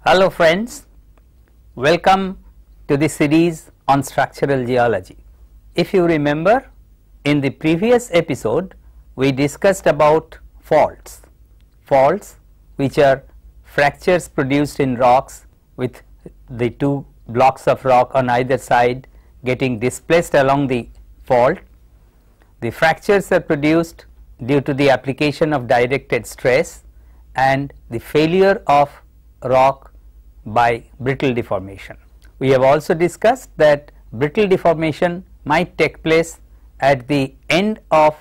Hello friends, welcome to the series on structural geology. If you remember, in the previous episode we discussed about faults which are fractures produced in rocks with the two blocks of rock on either side getting displaced along the fault. The fractures are produced due to the application of directed stress and the failure of rock by brittle deformation. We have also discussed that brittle deformation might take place at the end of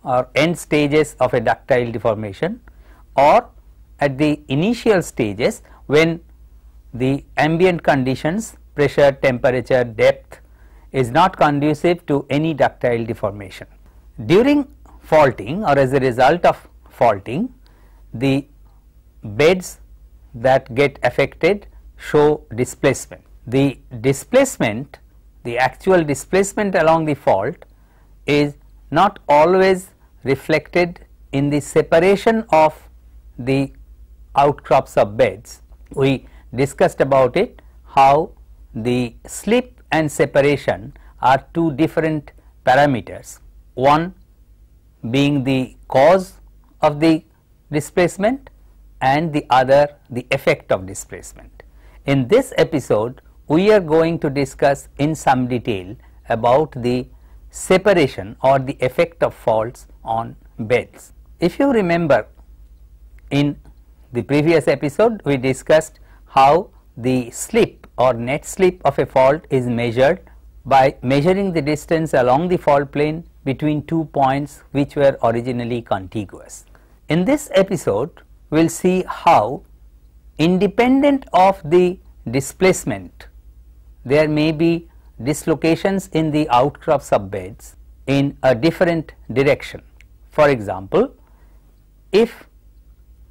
or end stages of a ductile deformation or at the initial stages when the ambient conditions, pressure, temperature, depth is not conducive to any ductile deformation. During faulting or as a result of faulting, the beds that get affected show displacement. The displacement, the actual displacement along the fault is not always reflected in the separation of the outcrops of beds. We discussed about it, how the slip and separation are two different parameters, one being the cause of the displacement and the other the effect of displacement. In this episode we are going to discuss in some detail about the separation or the effect of faults on beds. If you remember, in the previous episode we discussed how the slip or net slip of a fault is measured by measuring the distance along the fault plane between two points which were originally contiguous. In this episode we will see how, independent of the displacement, there may be dislocations in the outcrops of beds in a different direction. For example, if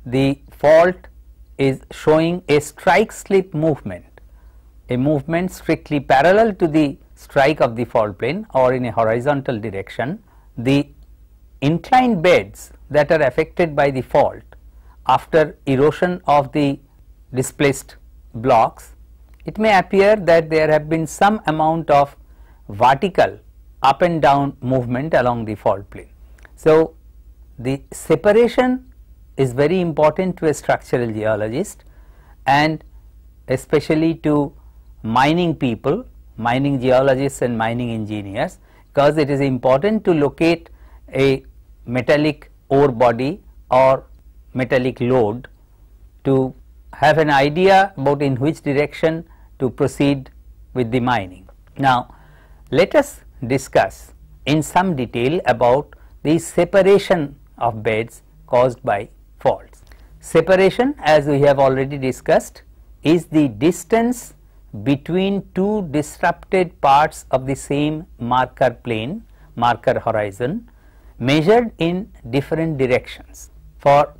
the fault is showing a strike slip movement, a movement strictly parallel to the strike of the fault plane or in a horizontal direction, the inclined beds that are affected by the fault after erosion of the displaced blocks, it may appear that there have been some amount of vertical up and down movement along the fault plane. So, the separation is very important to a structural geologist and especially to mining people, mining geologists and mining engineers, because it is important to locate a metallic ore body or metallic load to have an idea about in which direction to proceed with the mining. Now, let us discuss in some detail about the separation of beds caused by faults. Separation, as we have already discussed, is the distance between two disrupted parts of the same marker plane, marker horizon, measured in different directions. For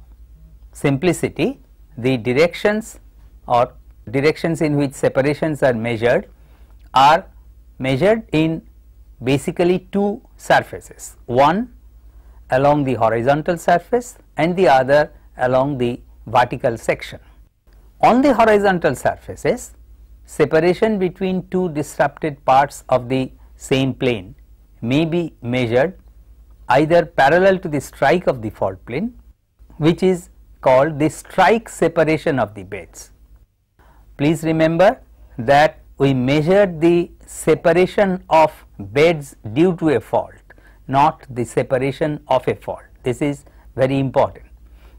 simplicity, the directions or directions in which separations are measured in basically two surfaces, one along the horizontal surface and the other along the vertical section. On the horizontal surfaces, separation between two disrupted parts of the same plane may be measured either parallel to the strike of the fault plane, which is called the strike separation of the beds. Please remember that we measured the separation of beds due to a fault, not the separation of a fault. This is very important.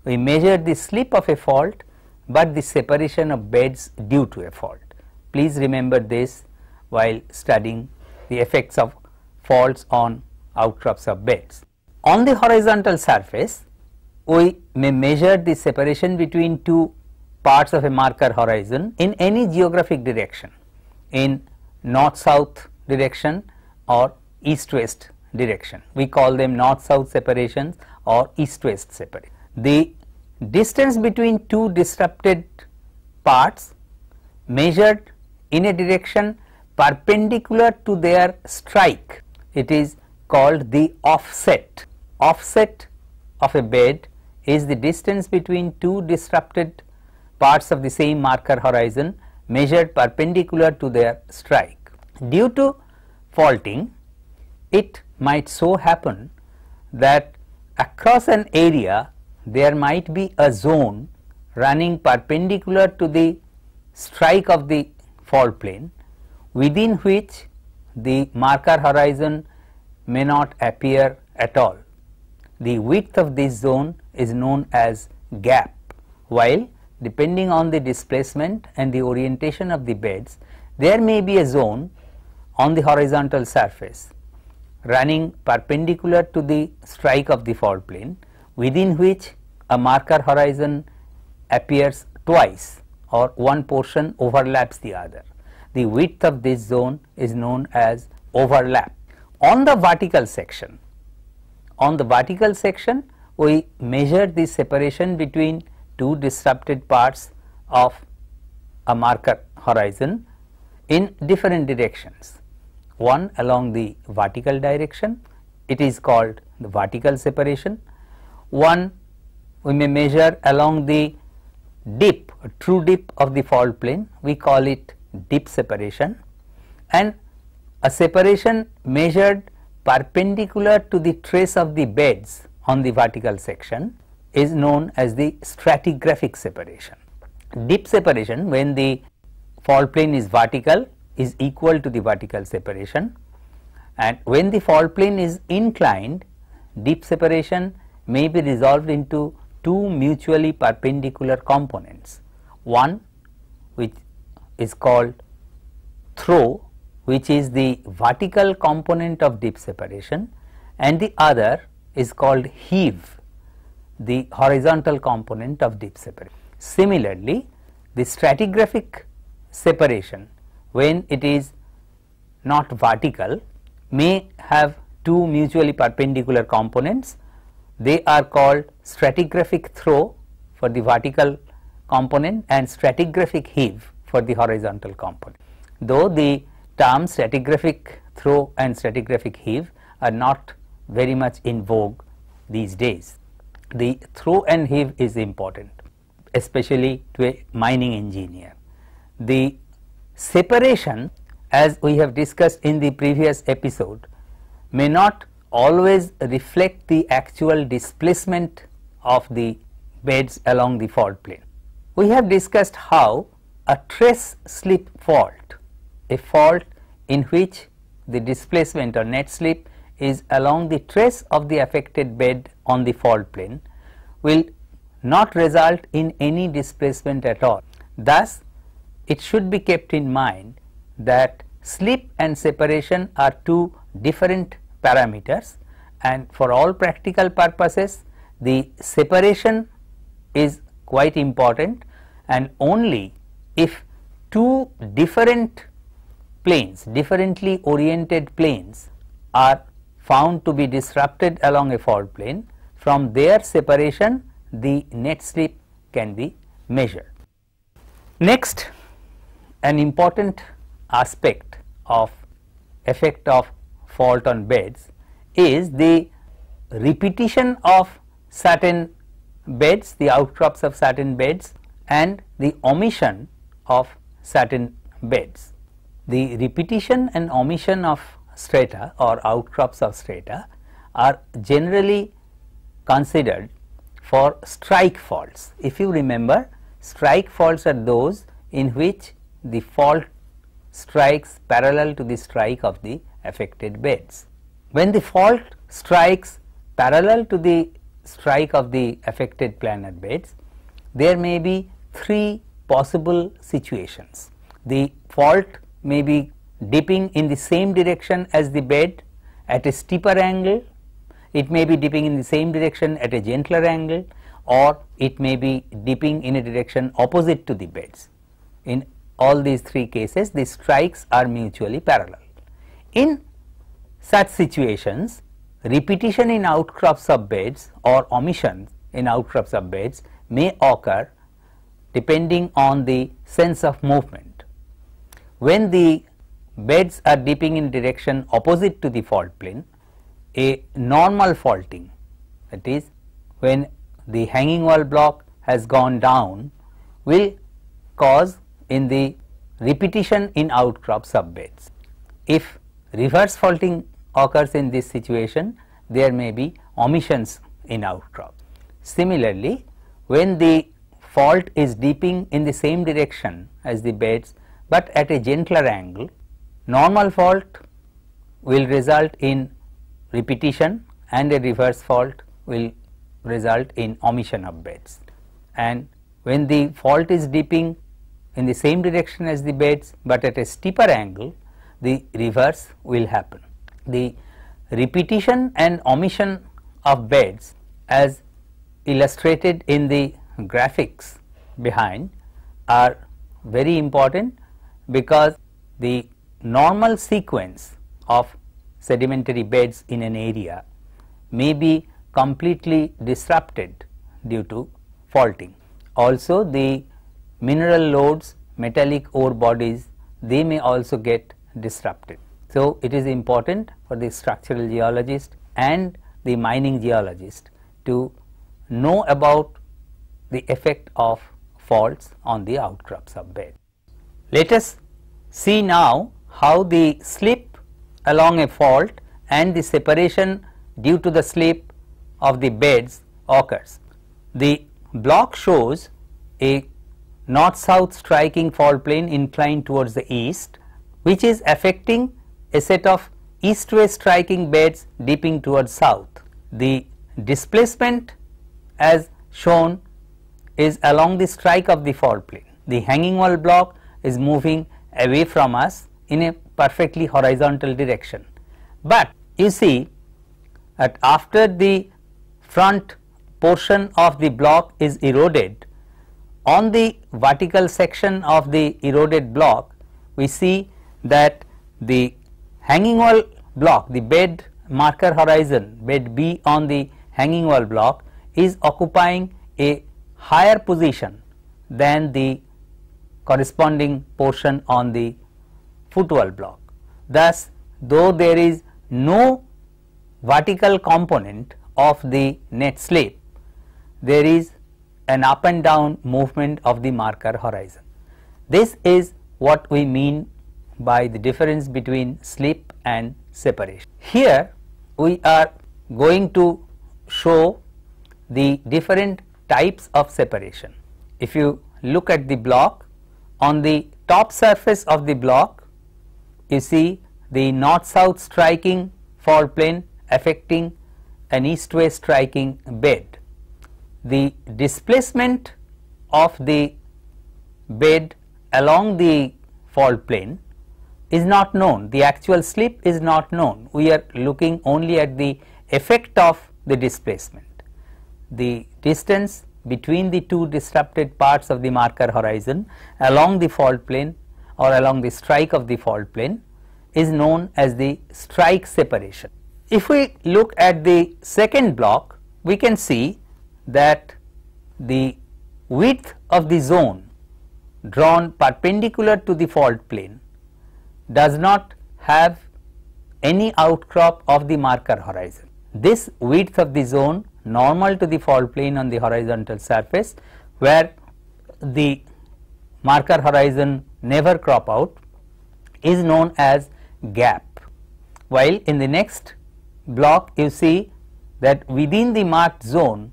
We measured the slip of a fault, but the separation of beds due to a fault. Please remember this while studying the effects of faults on outcrops of beds. On the horizontal surface, we may measure the separation between two parts of a marker horizon in any geographic direction, in north-south direction or east-west direction. We call them north-south separations or east-west separation. The distance between two disrupted parts measured in a direction perpendicular to their strike, it is called the offset. Offset of a bed is the distance between two disrupted parts of the same marker horizon measured perpendicular to their strike. Due to faulting, it might so happen that across an area there might be a zone running perpendicular to the strike of the fault plane, within which the marker horizon may not appear at all. The width of this zone is known as gap, while depending on the displacement and the orientation of the beds, there may be a zone on the horizontal surface running perpendicular to the strike of the fault plane, within which a marker horizon appears twice or one portion overlaps the other. The width of this zone is known as overlap. On the vertical section, we measure the separation between two disrupted parts of a marker horizon in different directions. One along the vertical direction, it is called the vertical separation. One we may measure along the dip, true dip of the fault plane, we call it dip separation, and a separation measured perpendicular to the trace of the beds on the vertical section is known as the stratigraphic separation. Dip separation, when the fault plane is vertical, is equal to the vertical separation, and when the fault plane is inclined, dip separation may be resolved into two mutually perpendicular components, one which is called throw, which is the vertical component of dip separation, and the other is called heave, the horizontal component of dip separation. Similarly, the stratigraphic separation, when it is not vertical, may have two mutually perpendicular components. They are called stratigraphic throw for the vertical component and stratigraphic heave for the horizontal component. Though the terms stratigraphic throw and stratigraphic heave are not very much in vogue these days, the throw and heave is important, especially to a mining engineer. The separation, as we have discussed in the previous episode, may not always reflect the actual displacement of the beds along the fault plane. We have discussed how a trace slip fault, a fault in which the displacement or net slip is along the trace of the affected bed on the fault plane, will not result in any displacement at all. Thus, it should be kept in mind that slip and separation are two different parameters, and for all practical purposes the separation is quite important, and only if two different planes, differently oriented planes, are found to be disrupted along a fault plane, from their separation the net slip can be measured. Next, an important aspect of effect of fault on beds is the repetition of certain beds, the outcrops of certain beds, and the omission of certain beds. The repetition and omission of strata or outcrops of strata are generally considered for strike faults. If you remember, strike faults are those in which the fault strikes parallel to the strike of the affected beds. When the fault strikes parallel to the strike of the affected planar beds, there may be three possible situations. The fault may be dipping in the same direction as the bed at a steeper angle, it may be dipping in the same direction at a gentler angle, or it may be dipping in a direction opposite to the beds. In all these three cases, the strikes are mutually parallel. In such situations, repetition in outcrops of beds or omissions in outcrops of beds may occur depending on the sense of movement. When the beds are dipping in direction opposite to the fault plane, a normal faulting, that is when the hanging wall block has gone down, will cause in the repetition in outcrop subbeds. If reverse faulting occurs in this situation, there may be omissions in outcrop. Similarly, when the fault is dipping in the same direction as the beds, but at a gentler angle, normal fault will result in repetition and a reverse fault will result in omission of beds. And when the fault is dipping in the same direction as the beds, but at a steeper angle, the reverse will happen. The repetition and omission of beds, as illustrated in the graphics behind, are very important, because the normal sequence of sedimentary beds in an area may be completely disrupted due to faulting. Also, the mineral loads, metallic ore bodies, they may also get disrupted. So, it is important for the structural geologist and the mining geologist to know about the effect of faults on the outcrop subbed. Let us see now how the slip along a fault and the separation due to the slip of the beds occurs. The block shows a north-south striking fault plane inclined towards the east, which is affecting a set of east-west striking beds dipping towards south. The displacement as shown is along the strike of the fault plane. The hanging wall block is moving away from us in a perfectly horizontal direction, but you see that after the front portion of the block is eroded, on the vertical section of the eroded block we see that the hanging wall block, the bed marker horizon, bed B on the hanging wall block, is occupying a higher position than the corresponding portion on the footwall block. Thus, though there is no vertical component of the net slip, there is an up and down movement of the marker horizon. This is what we mean by the difference between slip and separation. Here we are going to show the different types of separation. If you look at the block, on the top surface of the block you see the north-south striking fault plane affecting an east-west striking bed. The displacement of the bed along the fault plane is not known, the actual slip is not known. We are looking only at the effect of the displacement. The distance between the two disrupted parts of the marker horizon along the fault plane or along the strike of the fault plane is known as the strike separation. If we look at the second block, we can see that the width of the zone drawn perpendicular to the fault plane does not have any outcrop of the marker horizon. This width of the zone normal to the fault plane on the horizontal surface, where the marker horizon never crop out, is known as gap, while in the next block you see that within the marked zone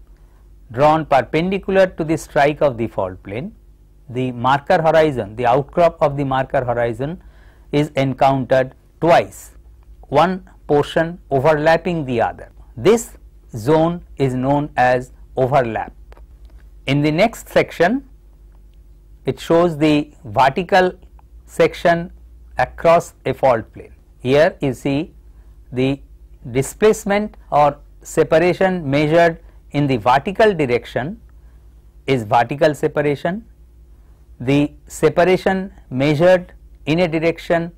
drawn perpendicular to the strike of the fault plane, the marker horizon, the outcrop of the marker horizon is encountered twice, one portion overlapping the other. This zone is known as overlap. In the next section it shows the vertical section across a fault plane. Here you see the displacement or separation measured in the vertical direction is vertical separation. The separation measured in a direction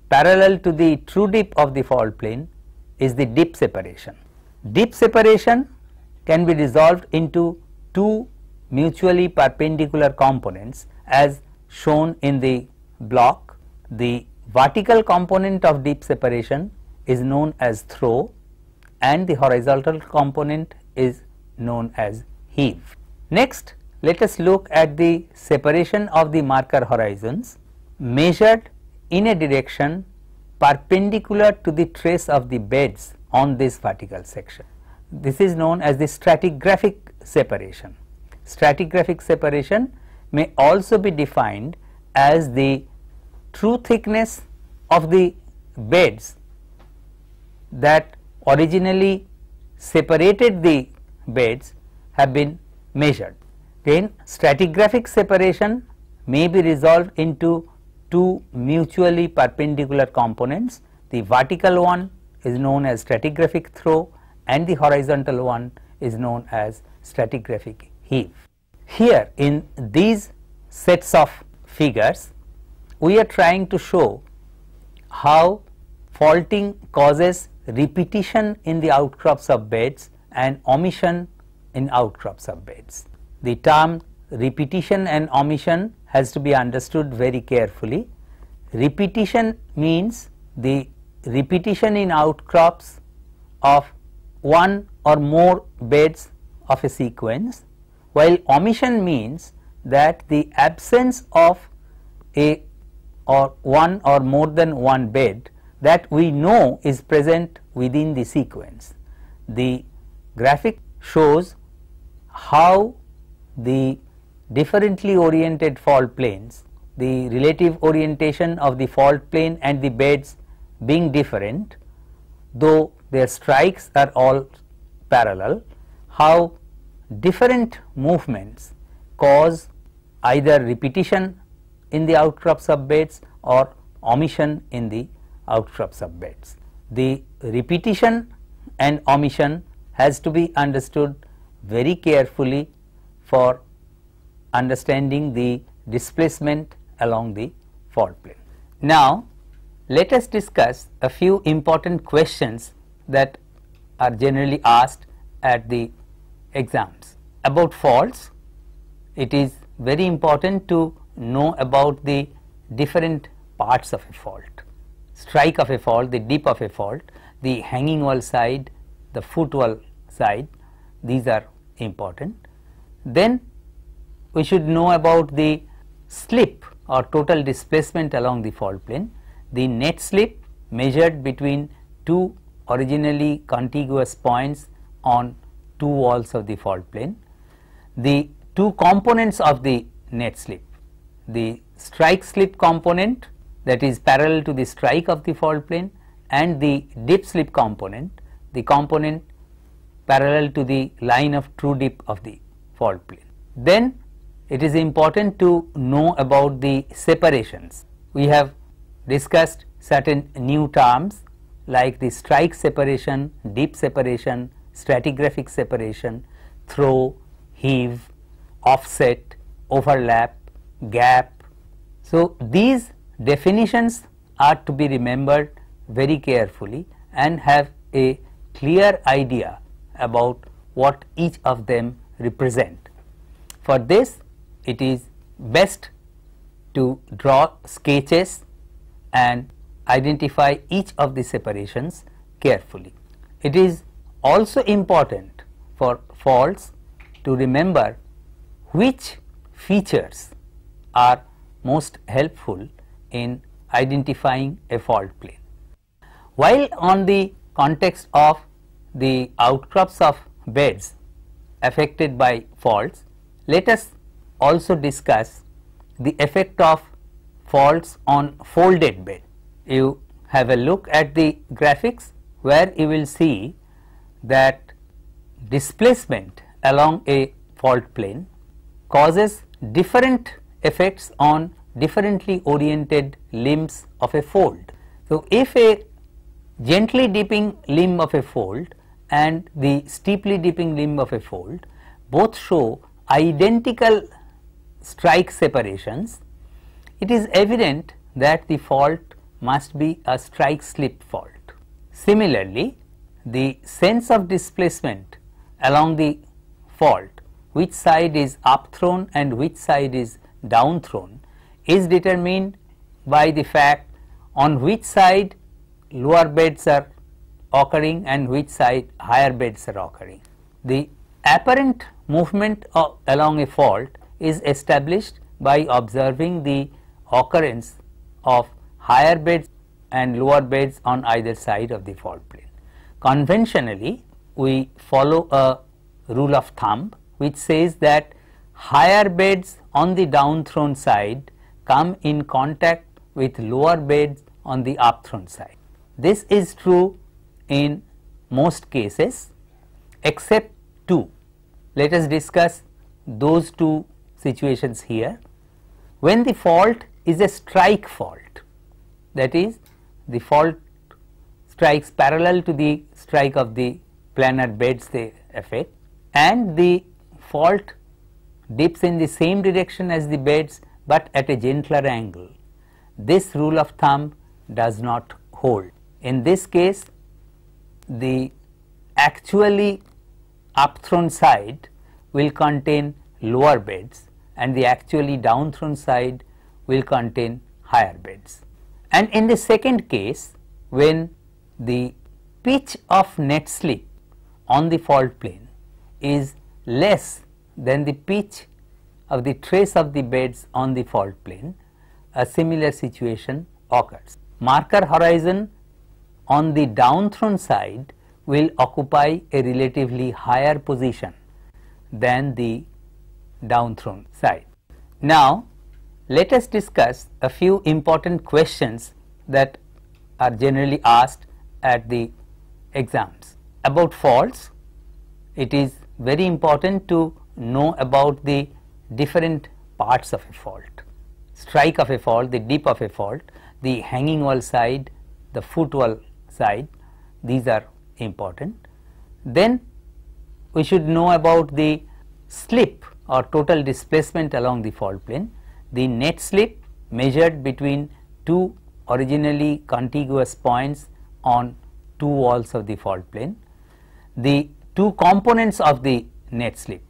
parallel to the true dip of the fault plane is the dip separation. Dip separation can be resolved into two mutually perpendicular components as shown in the block. The vertical component of dip separation is known as throw and the horizontal component is known as heave. Next, let us look at the separation of the marker horizons measured in a direction perpendicular to the trace of the beds on this vertical section. This is known as the stratigraphic separation. Stratigraphic separation may also be defined as the true thickness of the beds that originally separated the beds have been measured. Then stratigraphic separation may be resolved into two mutually perpendicular components. The vertical one is known as stratigraphic throw and the horizontal one is known as stratigraphic heave. Here in these sets of figures, we are trying to show how faulting causes repetition in the outcrops of beds and omission in outcrops of beds. The term repetition and omission has to be understood very carefully. Repetition means the repetition in outcrops of one or more beds of a sequence, while omission means that the absence of a or one or more than one bed that we know is present within the sequence. The graphic shows how the differently oriented fault planes, the relative orientation of the fault plane and the beds being different, though their strikes are all parallel, how different movements cause either repetition in the outcrops of beds or omission in the outcrops of beds. The repetition and omission has to be understood very carefully for understanding the displacement along the fault plane. Now, let us discuss a few important questions that are generally asked at the exams. About faults, it is very important to know about the different parts of a fault. Strike of a fault, the dip of a fault, the hanging wall side, the foot wall side, these are important. Then we should know about the slip or total displacement along the fault plane, the net slip measured between two originally contiguous points on two walls of the fault plane, the two components of the net slip, the strike slip component that is parallel to the strike of the fault plane and the dip slip component, the component parallel to the line of true dip of the fault plane. Then it is important to know about the separations. We have discussed certain new terms like the strike separation, dip separation, stratigraphic separation, throw, heave, offset, overlap, gap. So these definitions are to be remembered very carefully and have a clear idea about what each of them represent. For this, it is best to draw sketches and identify each of the separations carefully. It is also important for faults to remember which features are most helpful in identifying a fault plane. While on the context of the outcrops of beds affected by faults, let us also discuss the effect of faults on folded bed. You have a look at the graphics where you will see that displacement along a fault plane causes different effects on differently oriented limbs of a fold. So, if a gently dipping limb of a fold and the steeply dipping limb of a fold both show identical strike separations, it is evident that the fault must be a strike slip fault. Similarly, the sense of displacement along the fault, which side is up thrown and which side is down thrown, is determined by the fact on which side lower beds are occurring and which side higher beds are occurring. The apparent movement along a fault is established by observing the occurrence of higher beds and lower beds on either side of the fault plane. Conventionally, we follow a rule of thumb which says that higher beds on the down thrown side come in contact with lower beds on the up thrown side. This is true in most cases except two. Let us discuss those two situations here. When the fault is a strike fault, that is, the fault strikes parallel to the strike of the planar beds they affect, and the fault dips in the same direction as the beds but at a gentler angle, this rule of thumb does not hold. In this case, the actually up-thrown side will contain lower beds and the actually down-thrown side will contain higher beds. And in the second case, when the pitch of net slip on the fault plane is less than the pitch of the trace of the beds on the fault plane, a similar situation occurs. Marker horizon on the down thrown side will occupy a relatively higher position than the down thrown side. Now, let us discuss a few important questions that are generally asked at the exams. About faults, it is very important to know about the different parts of a fault. Strike of a fault, the dip of a fault, the hanging wall side, the foot wall side, these are important. Then we should know about the slip or total displacement along the fault plane, the net slip measured between two originally contiguous points on two walls of the fault plane, the two components of the net slip,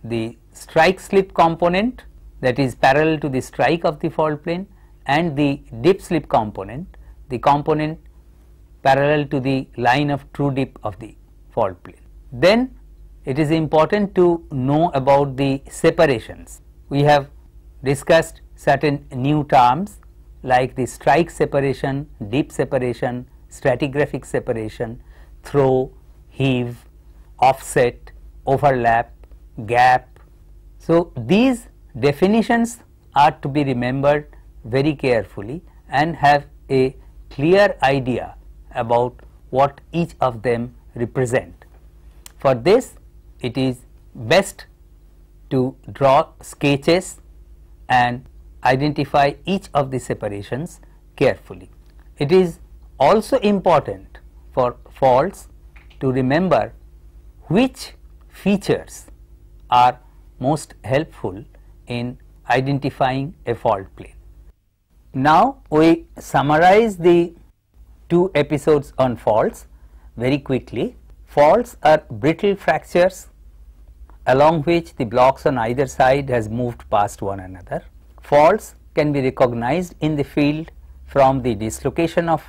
the strike slip component that is parallel to the strike of the fault plane, and the dip slip component, the component parallel to the line of true dip of the fault plane. Then it is important to know about the separations. We have discussed certain new terms like the strike separation, dip separation, stratigraphic separation, throw, heave, offset, overlap, gap. So these definitions are to be remembered very carefully and have a clear idea about what each of them represent. For this, it is best to draw sketches and identify each of the separations carefully. It is also important for faults to remember which features are most helpful in identifying a fault plane. Now we summarize the two episodes on faults very quickly. Faults are brittle fractures along which the blocks on either side has moved past one another. Faults can be recognized in the field from the dislocation of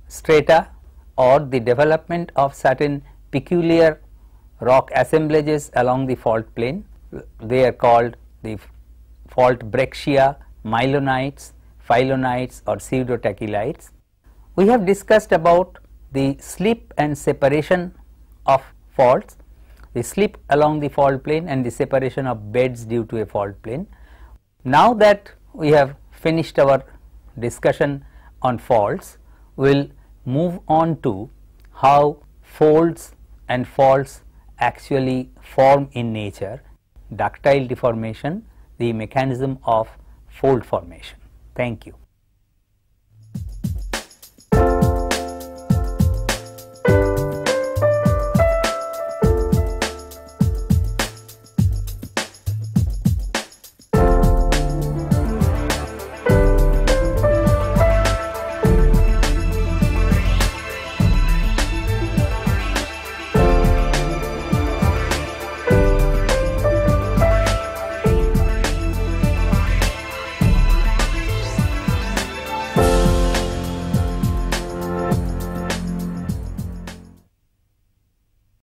strata or the development of certain peculiar rock assemblages along the fault plane. They are called the fault breccia, mylonites, phylonites or pseudotachyllites. We have discussed about the slip and separation of faults, the slip along the fault plane and the separation of beds due to a fault plane. Now that we have finished our discussion on faults, we will move on to how folds and faults actually form in nature, ductile deformation, the mechanism of fold formation. Thank you.